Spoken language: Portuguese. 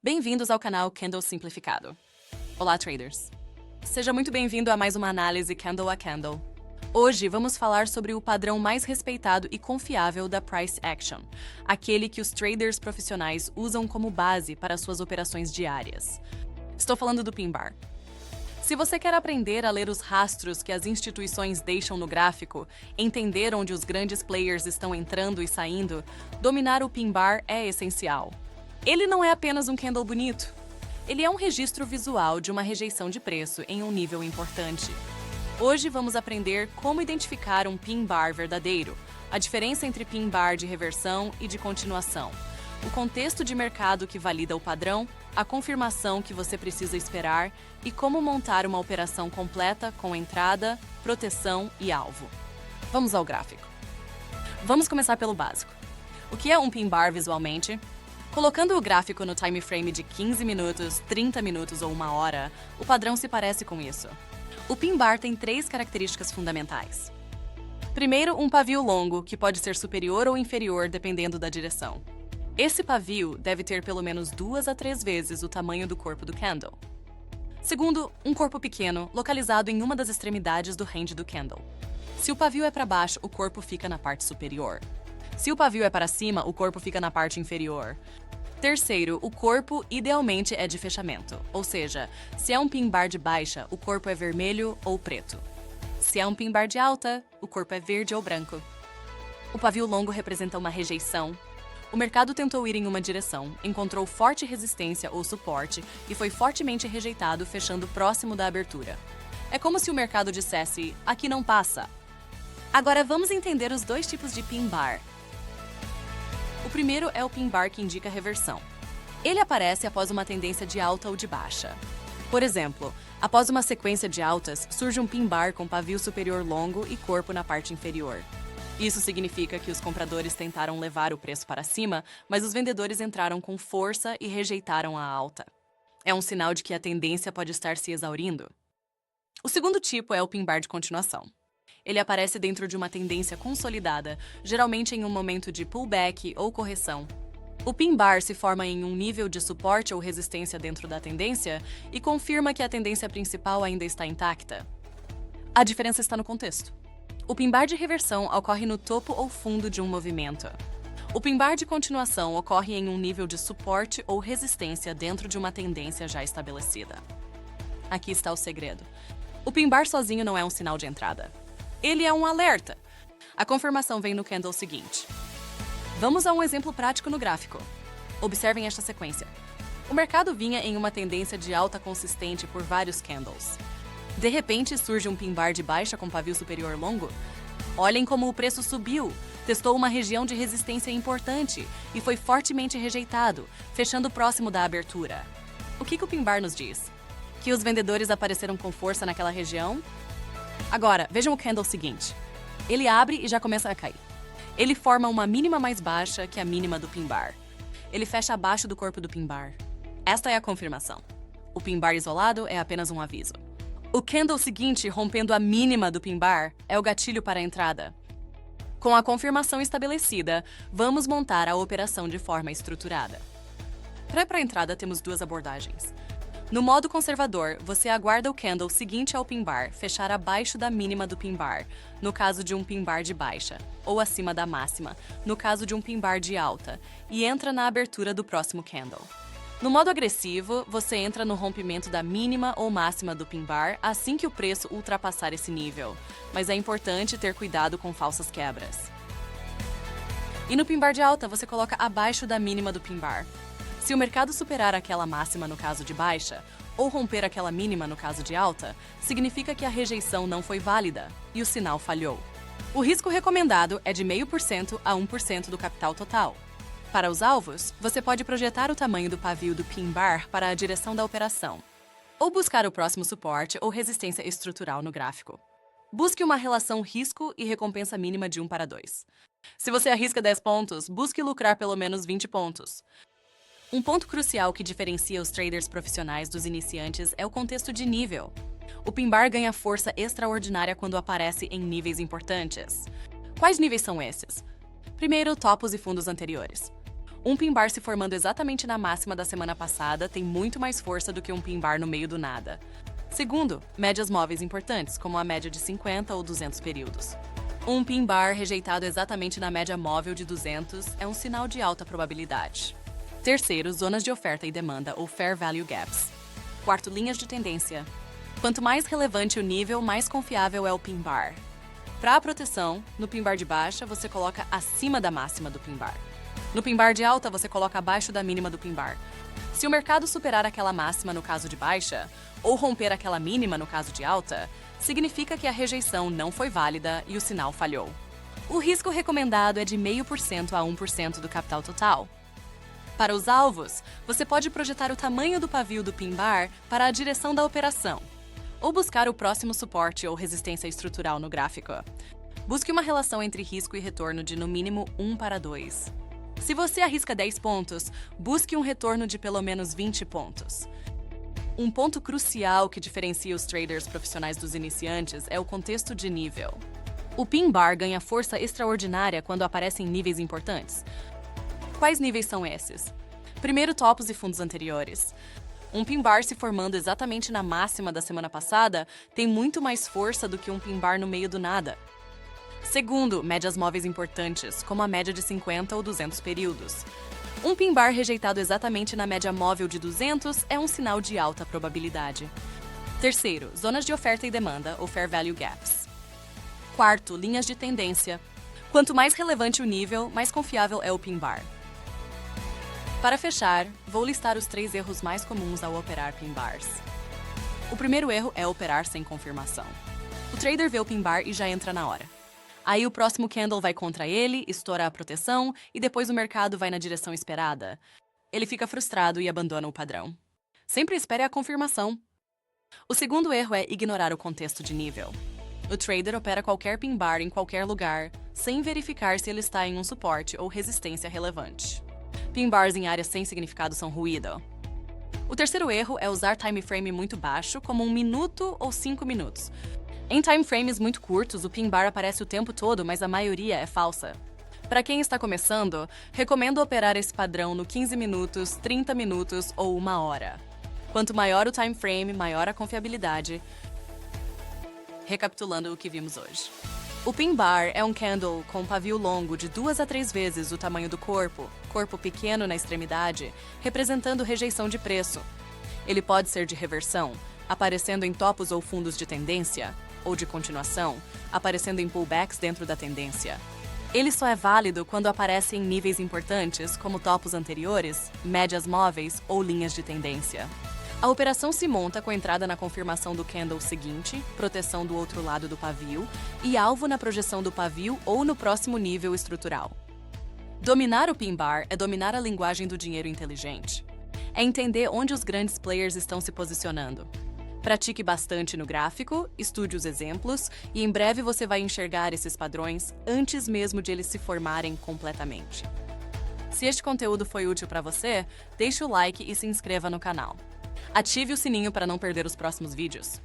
Bem-vindos ao canal Candle Simplificado. Olá, traders! Seja muito bem-vindo a mais uma análise Candle a Candle. Hoje vamos falar sobre o padrão mais respeitado e confiável da Price Action, aquele que os traders profissionais usam como base para suas operações diárias. Estou falando do Pin Bar. Se você quer aprender a ler os rastros que as instituições deixam no gráfico, entender onde os grandes players estão entrando e saindo, dominar o Pin Bar é essencial. Ele não é apenas um candle bonito. Ele é um registro visual de uma rejeição de preço em um nível importante. Hoje vamos aprender como identificar um Pin Bar verdadeiro, a diferença entre Pin Bar de reversão e de continuação, o contexto de mercado que valida o padrão, a confirmação que você precisa esperar e como montar uma operação completa com entrada, proteção e alvo. Vamos ao gráfico. Vamos começar pelo básico. O que é um Pin Bar visualmente? Colocando o gráfico no time frame de 15 minutos, 30 minutos ou 1 hora, o padrão se parece com isso. O Pin Bar tem 3 características fundamentais. Primeiro, um pavio longo, que pode ser superior ou inferior dependendo da direção. Esse pavio deve ter pelo menos 2 a 3 vezes o tamanho do corpo do candle. Segundo, um corpo pequeno, localizado em uma das extremidades do range do candle. Se o pavio é para baixo, o corpo fica na parte superior. Se o pavio é para cima, o corpo fica na parte inferior. Terceiro, o corpo idealmente é de fechamento, ou seja, se é um Pin Bar de baixa, o corpo é vermelho ou preto. Se é um Pin Bar de alta, o corpo é verde ou branco. O pavio longo representa uma rejeição. O mercado tentou ir em uma direção, encontrou forte resistência ou suporte e foi fortemente rejeitado, fechando próximo da abertura. É como se o mercado dissesse, aqui não passa. Agora vamos entender os 2 tipos de Pin Bar. O primeiro é o Pin Bar que indica reversão. Ele aparece após uma tendência de alta ou de baixa. Por exemplo, após uma sequência de altas, surge um Pin Bar com pavio superior longo e corpo na parte inferior. Isso significa que os compradores tentaram levar o preço para cima, mas os vendedores entraram com força e rejeitaram a alta. É um sinal de que a tendência pode estar se exaurindo. O segundo tipo é o Pin Bar de continuação. Ele aparece dentro de uma tendência consolidada, geralmente em um momento de pullback ou correção. O Pin Bar se forma em um nível de suporte ou resistência dentro da tendência e confirma que a tendência principal ainda está intacta. A diferença está no contexto. O Pin Bar de reversão ocorre no topo ou fundo de um movimento. O Pin Bar de continuação ocorre em um nível de suporte ou resistência dentro de uma tendência já estabelecida. Aqui está o segredo. O Pin Bar sozinho não é um sinal de entrada. Ele é um alerta. A confirmação vem no candle seguinte. Vamos a um exemplo prático no gráfico. Observem esta sequência. O mercado vinha em uma tendência de alta consistente por vários candles. De repente, surge um Pin Bar de baixa com pavio superior longo. Olhem como o preço subiu, testou uma região de resistência importante e foi fortemente rejeitado, fechando próximo da abertura. O que o Pin Bar nos diz? Que os vendedores apareceram com força naquela região? Agora, vejam o candle seguinte. Ele abre e já começa a cair. Ele forma uma mínima mais baixa que a mínima do Pin Bar. Ele fecha abaixo do corpo do Pin Bar. Esta é a confirmação. O Pin Bar isolado é apenas um aviso. O candle seguinte, rompendo a mínima do Pin Bar, é o gatilho para a entrada. Com a confirmação estabelecida, vamos montar a operação de forma estruturada. Para a entrada, temos 2 abordagens. No modo conservador, você aguarda o candle seguinte ao Pin Bar fechar abaixo da mínima do Pin Bar, no caso de um Pin Bar de baixa, ou acima da máxima, no caso de um Pin Bar de alta, e entra na abertura do próximo candle. No modo agressivo, você entra no rompimento da mínima ou máxima do Pin Bar assim que o preço ultrapassar esse nível, mas é importante ter cuidado com falsas quebras. E no Pin Bar de alta, você coloca abaixo da mínima do Pin Bar. Se o mercado superar aquela máxima no caso de baixa, ou romper aquela mínima no caso de alta, significa que a rejeição não foi válida e o sinal falhou. O risco recomendado é de 0,5% a 1% do capital total. Para os alvos, você pode projetar o tamanho do pavio do Pin Bar para a direção da operação, ou buscar o próximo suporte ou resistência estrutural no gráfico. Busque uma relação risco e recompensa mínima de 1:2. Se você arrisca 10 pontos, busque lucrar pelo menos 20 pontos. Um ponto crucial que diferencia os traders profissionais dos iniciantes é o contexto de nível. O Pin Bar ganha força extraordinária quando aparece em níveis importantes. Quais níveis são esses? Primeiro, topos e fundos anteriores. Um pin bar se formando exatamente na máxima da semana passada tem muito mais força do que um pin bar no meio do nada. Segundo, médias móveis importantes, como a média de 50 ou 200 períodos. Um pin bar rejeitado exatamente na média móvel de 200 é um sinal de alta probabilidade. Terceiro, zonas de oferta e demanda, ou Fair Value Gaps. Quarto, linhas de tendência. Quanto mais relevante o nível, mais confiável é o pin bar. Para a proteção, no pin bar de baixa, você coloca acima da máxima do pin bar. No pin bar de alta, você coloca abaixo da mínima do pin bar. Se o mercado superar aquela máxima no caso de baixa, ou romper aquela mínima no caso de alta, significa que a rejeição não foi válida e o sinal falhou. O risco recomendado é de 0,5% a 1% do capital total. Para os alvos, você pode projetar o tamanho do pavio do pin bar para a direção da operação, ou buscar o próximo suporte ou resistência estrutural no gráfico. Busque uma relação entre risco e retorno de no mínimo 1:2. Se você arrisca 10 pontos, busque um retorno de pelo menos 20 pontos. Um ponto crucial que diferencia os traders profissionais dos iniciantes é o contexto de nível. O pin bar ganha força extraordinária quando aparecem níveis importantes. Quais níveis são esses? Primeiro, topos e fundos anteriores. Um pin bar se formando exatamente na máxima da semana passada tem muito mais força do que um pin bar no meio do nada. Segundo, médias móveis importantes, como a média de 50 ou 200 períodos. Um pin bar rejeitado exatamente na média móvel de 200 é um sinal de alta probabilidade. Terceiro, zonas de oferta e demanda, ou Fair Value Gaps. Quarto, linhas de tendência. Quanto mais relevante o nível, mais confiável é o pin bar. Para fechar, vou listar os 3 erros mais comuns ao operar pin bars. O primeiro erro é operar sem confirmação. O trader vê o pin bar e já entra na hora. Aí o próximo candle vai contra ele, estoura a proteção e depois o mercado vai na direção esperada. Ele fica frustrado e abandona o padrão. Sempre espere a confirmação. O segundo erro é ignorar o contexto de nível. O trader opera qualquer pin bar em qualquer lugar, sem verificar se ele está em um suporte ou resistência relevante. Pin bars em áreas sem significado são ruído. O terceiro erro é usar time frame muito baixo, como 1 minuto ou 5 minutos. Em time frames muito curtos, o pin bar aparece o tempo todo, mas a maioria é falsa. Para quem está começando, recomendo operar esse padrão no 15 minutos, 30 minutos ou 1 hora. Quanto maior o time frame, maior a confiabilidade. Recapitulando o que vimos hoje. O pin bar é um candle com um pavio longo de 2 a 3 vezes o tamanho do corpo pequeno na extremidade, representando rejeição de preço. Ele pode ser de reversão, aparecendo em topos ou fundos de tendência, ou de continuação, aparecendo em pullbacks dentro da tendência. Ele só é válido quando aparece em níveis importantes, como topos anteriores, médias móveis ou linhas de tendência. A operação se monta com a entrada na confirmação do candle seguinte, proteção do outro lado do pavio e alvo na projeção do pavio ou no próximo nível estrutural. Dominar o pin bar é dominar a linguagem do dinheiro inteligente. É entender onde os grandes players estão se posicionando. Pratique bastante no gráfico, estude os exemplos e em breve você vai enxergar esses padrões antes mesmo de eles se formarem completamente. Se este conteúdo foi útil para você, deixe o like e se inscreva no canal. Ative o sininho para não perder os próximos vídeos.